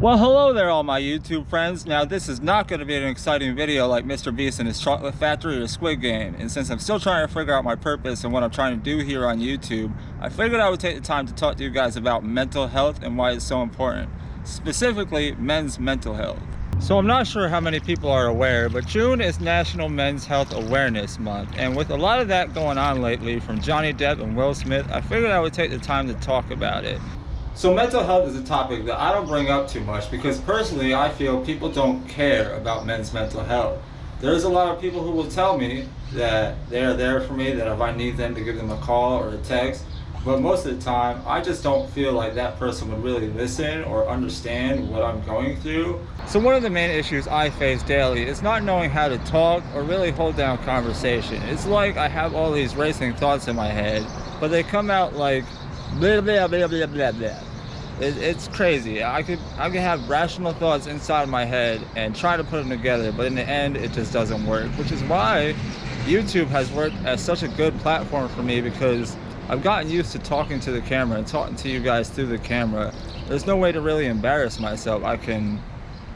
Well, hello there all my YouTube friends. Now this is not going to be an exciting video like Mr. Beast and his chocolate factory or Squid Game. And since I'm still trying to figure out my purpose and what I'm trying to do here on YouTube, I figured I would take the time to talk to you guys about mental health and why it's so important. Specifically, men's mental health. So I'm not sure how many people are aware, but June is National Men's Health Awareness Month. And with a lot of that going on lately from Johnny Depp and Will Smith, I figured I would take the time to talk about it. So mental health is a topic that I don't bring up too much because personally I feel people don't care about men's mental health. There's a lot of people who will tell me that they're there for me, that if I need them to give them a call or a text, but most of the time I just don't feel like that person would really listen or understand what I'm going through. So one of the main issues I face daily is not knowing how to talk or really hold down conversation. It's like I have all these racing thoughts in my head, but they come out like blah blah blah blah blah blah. It's crazy. I could have rational thoughts inside of my head and try to put them together, but in the end it just doesn't work, which is why YouTube has worked as such a good platform for me, because I've gotten used to talking to the camera and talking to you guys through the camera. There's no way to really embarrass myself. I can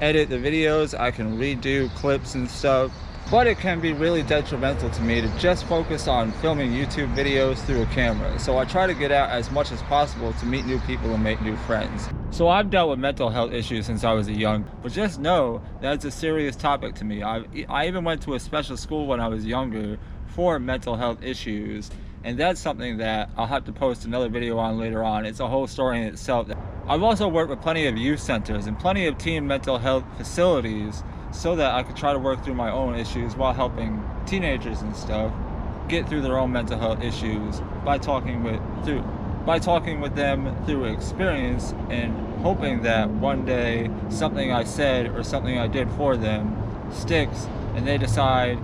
edit the videos, I can redo clips and stuff, but it can be really detrimental to me to just focus on filming YouTube videos through a camera. So I try to get out as much as possible to meet new people and make new friends. So I've dealt with mental health issues since I was young, but just know that it's a serious topic to me. I even went to a special school when I was younger for mental health issues, and that's something that I'll have to post another video on later on. It's a whole story in itself. I've also worked with plenty of youth centers and plenty of teen mental health facilities so that I could try to work through my own issues while helping teenagers and stuff get through their own mental health issues by talking with them through experience, and hoping that one day something I said or something I did for them sticks and they decide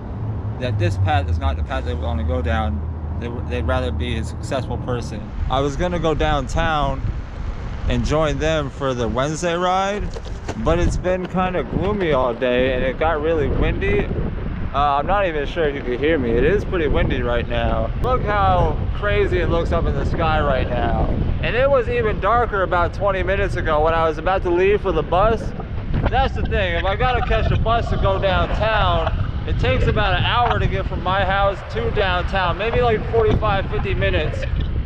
that this path is not the path they want to go down. They'd rather be a successful person. I was gonna go downtown and join them for the Wednesday ride, but it's been kind of gloomy all day and it got really windy. I'm not even sure if you can hear me. It is pretty windy right now. Look how crazy it looks up in the sky right now. And it was even darker about 20 minutes ago when I was about to leave for the bus. That's the thing, if I gotta catch a bus to go downtown, it takes about an hour to get from my house to downtown, maybe like 45-50 minutes.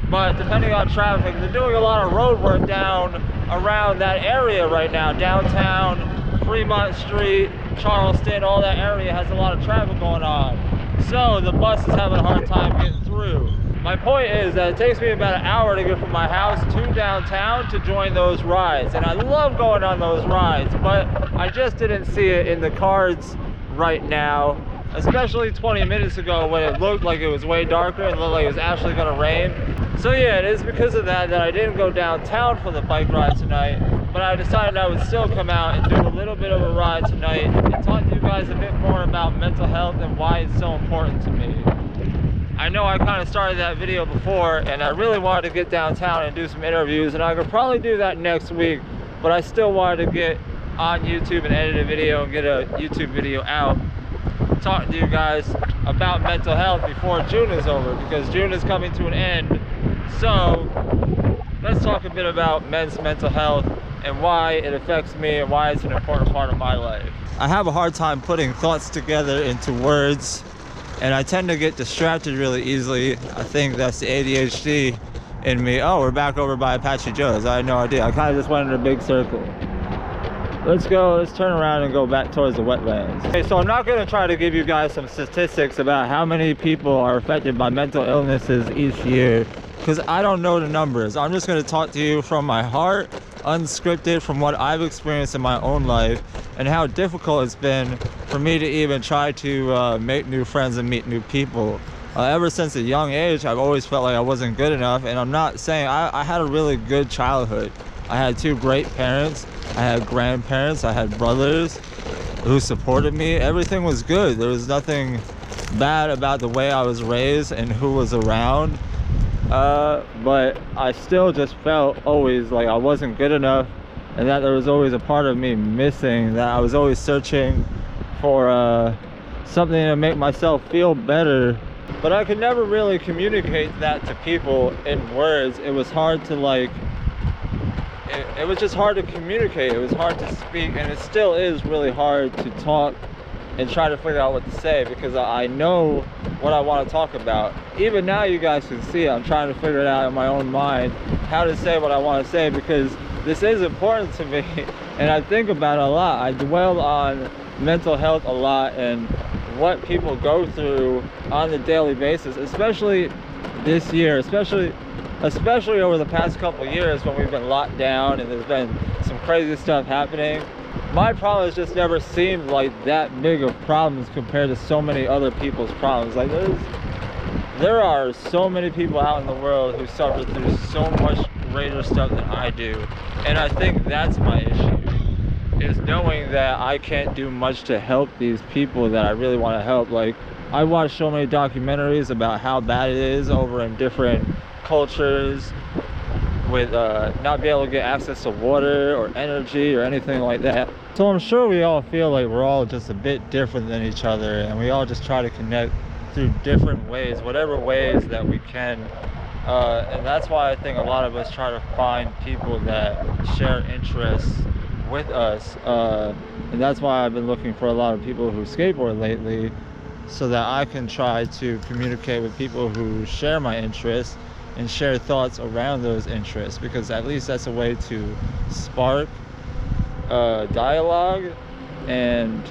But depending on traffic, they're doing a lot of road work down around that area right now. Downtown, Fremont Street, Charleston, all that area has a lot of traffic going on. So the bus is having a hard time getting through. My point is that it takes me about an hour to get from my house to downtown to join those rides. And I love going on those rides, but I just didn't see it in the cards right now, especially 20 minutes ago when it looked like it was way darker and looked like it was actually gonna rain. So yeah, it is because of that I didn't go downtown for the bike ride tonight, but I decided I would still come out and do a little bit of a ride tonight and talk to you guys a bit more about mental health and why it's so important to me. I know I kind of started that video before and I really wanted to get downtown and do some interviews, and I could probably do that next week, but I still wanted to get on YouTube and edit a video and get a YouTube video out talking to you guys about mental health before June is over, because June is coming to an end. So let's talk a bit about men's mental health and why it affects me and why it's an important part of my life. I have a hard time putting thoughts together into words, and I tend to get distracted really easily. I think that's the ADHD in me. Oh, we're back over by Apache Joe's. I had no idea. I kind of just went in a big circle. Let's turn around and go back towards the wetlands. Okay, so I'm not going to try to give you guys some statistics about how many people are affected by mental illnesses each year, because I don't know the numbers. I'm just going to talk to you from my heart, unscripted, from what I've experienced in my own life and how difficult it's been for me to even try to make new friends and meet new people. Ever since a young age, I've always felt like I wasn't good enough, and I'm not saying I had a really good childhood. I had two great parents, I had grandparents, I had brothers who supported me. Everything was good. There was nothing bad about the way I was raised and who was around. But I still just felt always like I wasn't good enough, and that there was always a part of me missing, that I was always searching for something to make myself feel better. But I could never really communicate that to people in words. It was hard to it was just hard to communicate. It was hard to speak, and it still is really hard to talk and try to figure out what to say, because I know what I want to talk about. Even now, you guys can see I'm trying to figure it out in my own mind, how to say what I want to say, because this is important to me, and I think about it a lot. I dwell on mental health a lot and what people go through on a daily basis, especially this year, especially over the past couple of years when we've been locked down and there's been some crazy stuff happening. My problems just never seemed like that big of problems compared to so many other people's problems. Like there are so many people out in the world who suffer through so much greater stuff than I do, and I think that's my issue, is knowing that I can't do much to help these people that I really want to help. Like, I watch so many documentaries about how bad it is over in different cultures with not being able to get access to water or energy or anything like that. So I'm sure we all feel like we're all just a bit different than each other, and we all just try to connect through different ways, whatever ways that we can. And that's why I think a lot of us try to find people that share interests with us. And that's why I've been looking for a lot of people who skateboard lately, so that I can try to communicate with people who share my interests and share thoughts around those interests, because at least that's a way to spark dialogue and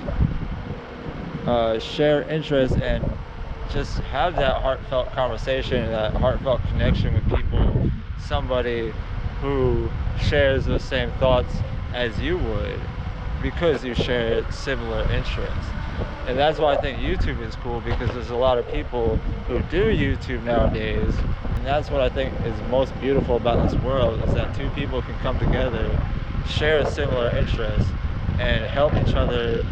share interests and just have that heartfelt conversation, that heartfelt connection with people, somebody who shares the same thoughts as you would, because you share similar interests. And that's why I think YouTube is cool, because there's a lot of people who do YouTube nowadays, and that's what I think is most beautiful about this world, is that two people can come together, share similar interests, and help each other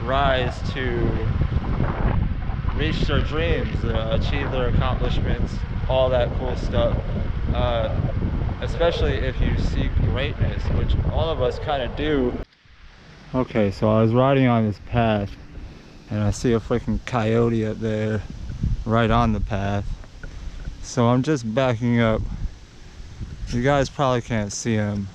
rise to reach their dreams, achieve their accomplishments, all that cool stuff. Especially if you seek greatness, which all of us kind of do. Okay, so I was riding on this path, and I see a freaking coyote up there right on the path. So I'm just backing up. You guys probably can't see him,